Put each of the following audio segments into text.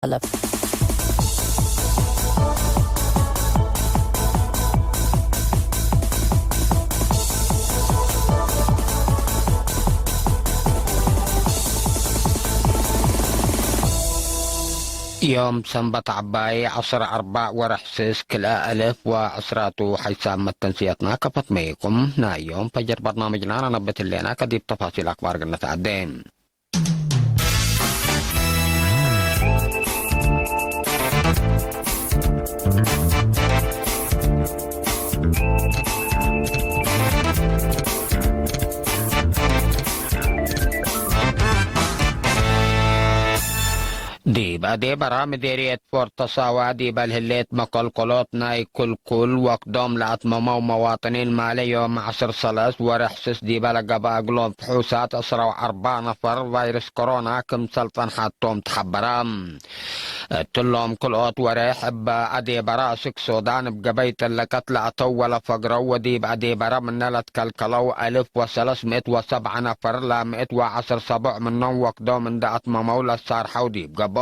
ألف. يوم سنبت عباي 10/4 ورحسس كلا ألف وعسراتو حيسام التنسيتنا كفت ميكم نا يوم فجر برنامجنا نبت اللينا كديب تفاصيل أخبار قلنا تعدين. دي برام ديريت فورتصاوا دي بالهليت مقلقلات ناي كل وقدام لأتماما ومواطنين المالية مع 10 صلص ورحسس دي بلقى باقلون فحوسات أسروا 4 نفر فيروس كورونا كم سلطان حاتوم تحبرام تلهم كل اوت وريح بأدي براسك سودان بقبيت اللكت لأطول فقروا ودي بأدي برا من نلت كالكلو 1307 نفر لا 110 صبع منهم وقدام من دا أتماما ولا صار حودي بقبام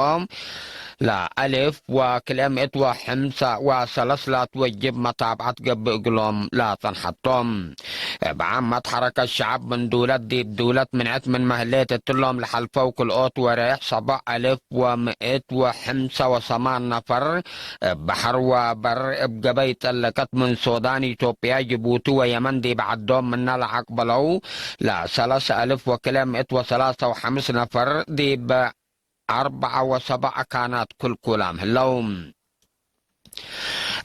لا ألف وكلمة وحمسة وسلس لا توجب متابعة قب قلوم لا تنحطم بعمت حركة الشعب من دولة دي بدولة منعت من مهلية التلوم لحل فوق الأوت وريح 7100 وحمسة وثمان نفر بحر وبر بقبيت اللكت من سودان إثيوبيا جيبوتي ويمن دي بعدهم من العقبلو لا 3000 وكلمة و3 نفر دي 4 و7 كانت كلام اللوم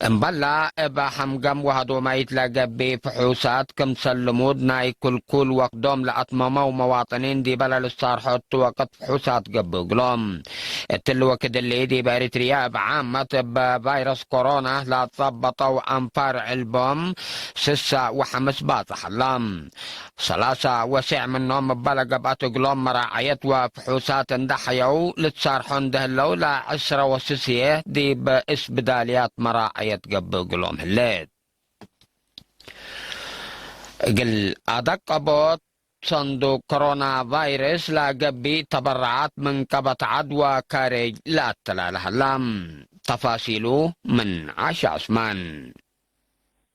مبلا ابا حمقم وهدو ما يتلاقى بفحوسات كم سلمود ناي كل وقدوم لأطماما ومواطنين دي بلا للصارحات وقت فحوسات قبقلهم التلو كد اللي دي باريتريا بعامة بفيروس كورونا لا تضبطوا أنفار علبهم 6 وحمس باطح اللام 3 وسع منهم بلا قبات قلوم مراعية وفحوسات اندحيو لتصارحون دهلو لا 10 وسسيه دي بإس بداليات مراعية قلوم هليت قل أدق أبوت صندوق كورونا فيروس لا قبي تبرعات من قبط عدوى كارج لا تلاله اللام تفاصيله من عاش عثمان.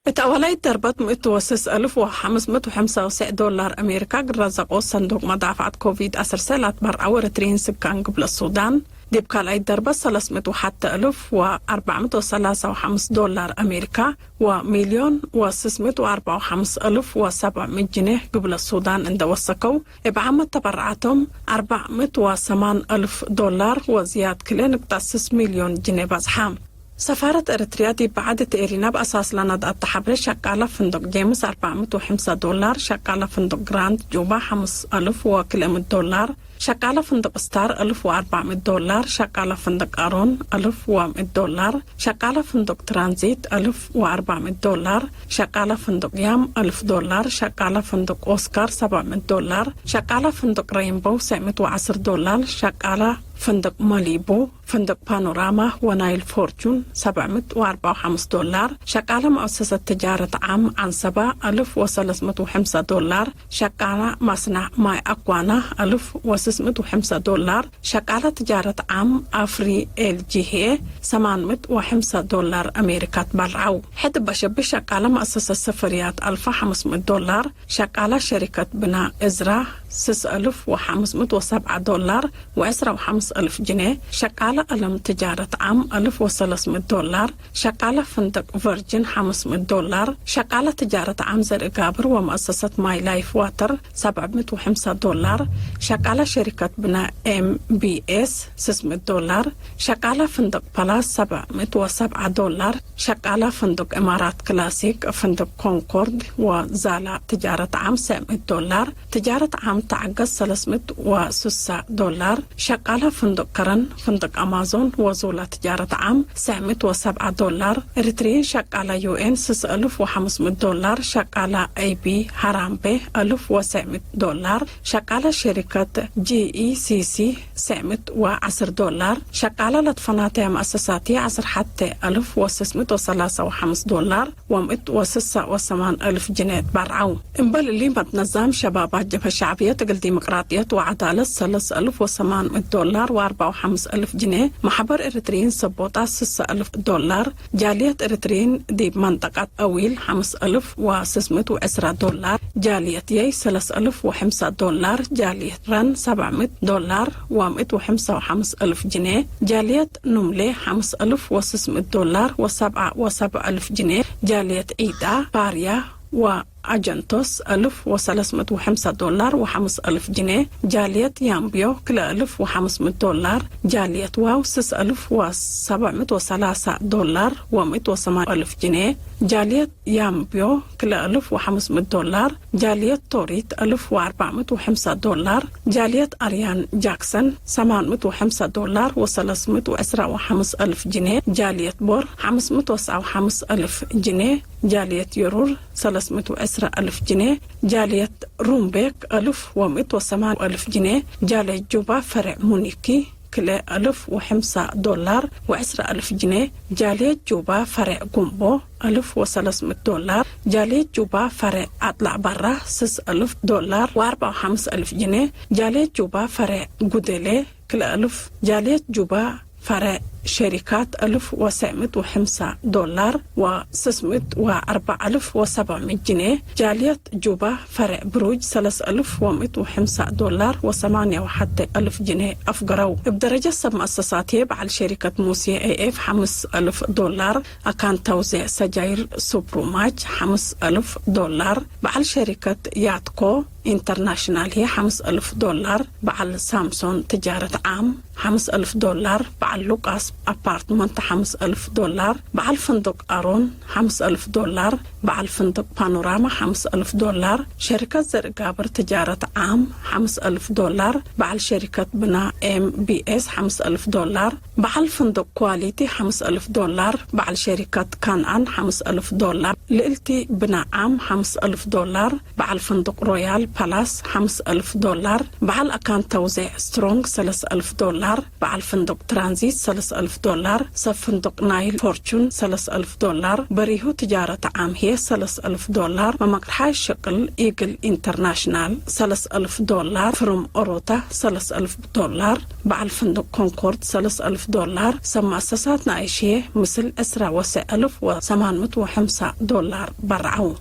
اتأوليت دربت متوسس 1595 دولار أمريكا قرزقو صندوق مدافعة كوفيد 19 برعور 30 سكان قبل السودان دي بكالاي دربت 301,453 دولار أمريكا و1,654,700 جنيه قبل السودان عند وسكو بعمل تبرعاتهم 408,000 دولار وزياد كلين بتأسس مليون جنيه بزحام. سفارة إريتريا دي بعدت إيرينا بأساس لند التحبر شقالة فندق جيمس 405 دولار شقالة فندق جراند جوبا 5,000 وكلمة دولار شقالة فندق ستار 1,400 دولار شقالة فندق أرون 1,100 دولار شقالة فندق ترانزيت 1,400 دولار شقالة فندق يام 1,000 دولار شقالة فندق أوسكار 700 دولار شقالة فندق رينبو 710 دولار شقالة فندق ماليبو فندق بانوراما ونايل فورتون 754 دولار شقالة مؤسسة تجارة عام عنصبة 1,305 دولار شقالة مصنع ماي أقوانا 1,605 دولار شقالة تجارة عام أفري LGH 805 دولار أمريكا تبرعو حد بشبه شقالة مؤسسة سفريات 1,500 دولار شقالة شركة بناء إزرا 6,507 دولار و15,000 جنيه شقالة ألم تجارة عام 1,300 دولار شقالة فندق فيرجن 500 دولار شقالة تجارة عام زرق قابر ومؤسسة ماي لايف واتر 705 دولار شقالة شركة بناء MBS 600 دولار شقالة فندق بلاس 707 دولار شقالة فندق إمارات كلاسيك فندق كونكورد وزالة تجارة عام 700 دولار تجارة عام تعقص 306 دولار شقالة فندق كرن فندق أمازون وزولة تجارة عام 707 دولار إريتريين شقالة UN 6,500 دولار شقالة AB هرامبي 1,700 دولار شقالة شركة GECC 710 دولار شقالة لطفناتي مؤسساتي 10 حتى 1,653 دولار و106,000 جنيه برعو إنبال اللي متنظم شباب الجبهة الشعبية جالية تقل ديمقراطية وعدالة 3800 دولار و45,000 جنيه. محبر إريتريين سبوطة 6,000 دولار. جالية إريتريين دي منطقة أويل 5,610 دولار. جالية يي 3,005 دولار. جالية رن 700 دولار و155,000 جنيه. جالية نملة 5,600 دولار و7,000 جنيه. جالية إيدا باريا وأجنتوس 1,305 دولار و5,000 جنيه. جالية يامبيو كلا 1,500 دولار. جالية واو 6,703 دولار و108,000 جنيه. جالية يامبيو كلا 1,500 دولار. جالية توريت 1,405 دولار. جالية أريان جاكسون 805 دولار و315,000 جنيه. جالية بور 505,000 جنيه. جالية يورور 310,000 جنيه. جالية رومبيك 1,108,000 جنيه. جالية جوبا فرع مونيكي كلا 1,005 دولار و10,000 جنيه. جالية جوبا فرع قنبو 1,300 دولار. جالية جوبا فرع أطلع برا 6,000 دولار و54,000 جنيه. جالية جوبا فرع قدلي كلا 1,000. جالية جوبا فرع شركات 1,705 دولار و604,700 جنيه. جالية جوبا فرع بروج 3,105 دولار و81,000 جنيه أفقروا. بدرجة سب مؤسساتي بعل شركة موسيا AF 5,000 دولار. أكان توزيع سجاير سوبروماج 5,000 دولار. بعل شركة ياتكو انترناشنال هي 5,000 دولار. بعل سامسون تجارة عام 5,000 دولار. بعل لوكاس أبارتمنت 5,000 دولار. بعل فندق أرون 5,000 دولار. بعل فندق بانوراما 5,000 دولار. شركة زرقابر تجارة عام 5,000 دولار. بعل شركة بناء MBS 5,000 دولار. بعل فندق كواليتي 5,000 دولار. بعل شركة كانان 5,000 دولار. لإلتي بناء عام 5,000 دولار. بعل فندق رويال بالاس 5,000 دولار. بعل أكان توزيع سترونغ 3,000 دولار. بعل فندق ترانزيت 3,000 دولار. سب فندق نايل فورتشون 3,000 دولار. بريهو تجارة عام هي 3,000 دولار. ممقرحاي شكل إيجل انترناشنال 3,000 دولار. فروم أوروتا 3,000 دولار. بعل فندق كونكورد 3,000 دولار. سب مؤسسات نعيشية مثل أسرة وسع 1,805 دولار برعو.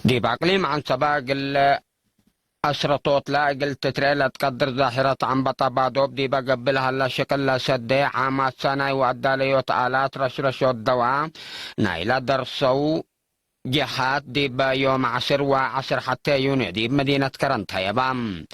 دي بأقليم عن سباق أسرطوط لا قلت تريلا تقدر ظاهرة عن بطابادوب دي بقبلها لا شكل لا سدي عامات سنة وعدى ليوت آلات رشرشو الدواء نايلا درسو جهات دي يوم 10 و10 حتى يونيو دي بمدينة كرنت هيا بام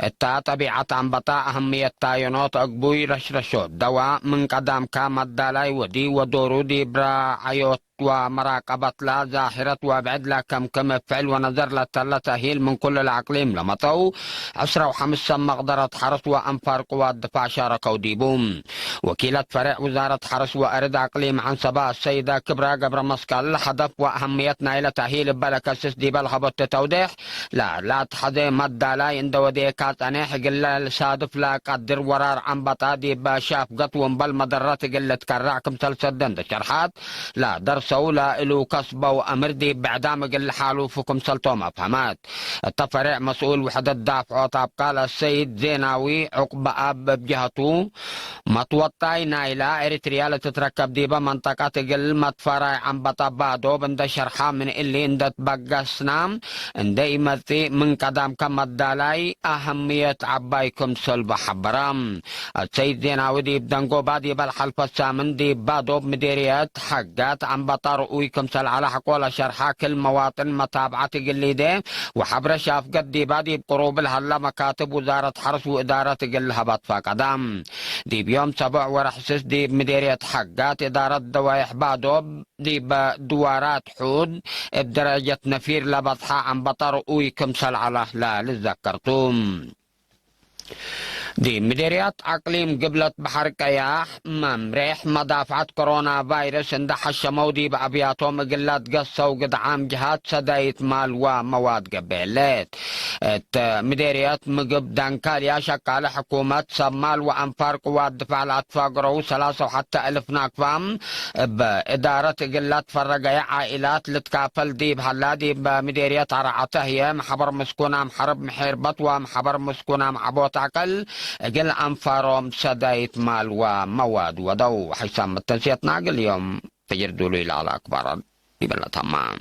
التا طبيعة عن بطاء أهمية تايونوت أقبوي رشرشو الدواء من قدام كامت دالاي ودي ودورو دي برا عيوت ومراقبة لا ظاهرة وابعد لا كم فعل ونظر لا تهيل من كل العقليم لمطو 10 و5 مقدرة حرس وأنفار قوات دفاع شاركوا ديبوم. وكيلة فرع وزارة حرس وأرد عقليم عن سبا السيدة كبرى قبر مسكال هدف وأهميتنا إلى تهيل بلكسس دي بالخبط توضيح لا تحضي مدى لا يندو دي كاتانيح قل السادف لا قدر ورار عن بطا دي بشاف قطوم بالمدرات قل تكرعكم تلسدن شرحات لا درس لا إلو كسبه وأمر دي بعدام قل حالو فكم سلطو مفهمات. التفرع مسؤول وحدة دافع طاب قال السيد زيناوي عقب أب بجهته مطوطاي نايلا إريتريال تتركب ديبا منطقة قل متفرع عن بطابادو بند شرحا من اللي اندت بقسنام اندي مثي من قدام كم الدالاي أهمية عبايكم سلب حبرام. السيد زيناوي دي بدنقو بادي بالحلف السامن دي بادو بمديريات حقات عن بطار ويكم سل على حقولا شرحا كل مواطن متابعة قلي دي وحبر شاف قد دي بادي بقروب الهلا مكاتب وزارة حرس وإدارة قلها بطفا قدام دي بيوم 7 ورحسس دي بمديرية حقات إدارة دوايح بادو دي بدوارات حود بدرجة نفير لبطحة عن بطار ويكم سل على لا للذكرتم. دي مديريات أقليم قبلة بحر كياح ممريح مدافعة كورونا فيروس اندح الشمودي بأبياتهم قلات قصة وقد عام جهات سدايت مال ومواد قبلت مديريات مقب دانكاليا شكال حكومة سمال وأنفار قوات دفاع الأطفاء قروا 3 وحتى 1000 ناقفام بإدارة قلات فرقيا عائلات لتكافل دي بهالادي بمديريات عرعته هي محبر مسكونة محرب محير بطوة محبر مسكونة محبوت عقل قل أنفارهم سدايت مال ومواد ودو حسام التنسيط ناقل اليوم تجردوا لي على أكبر يبلا تمام.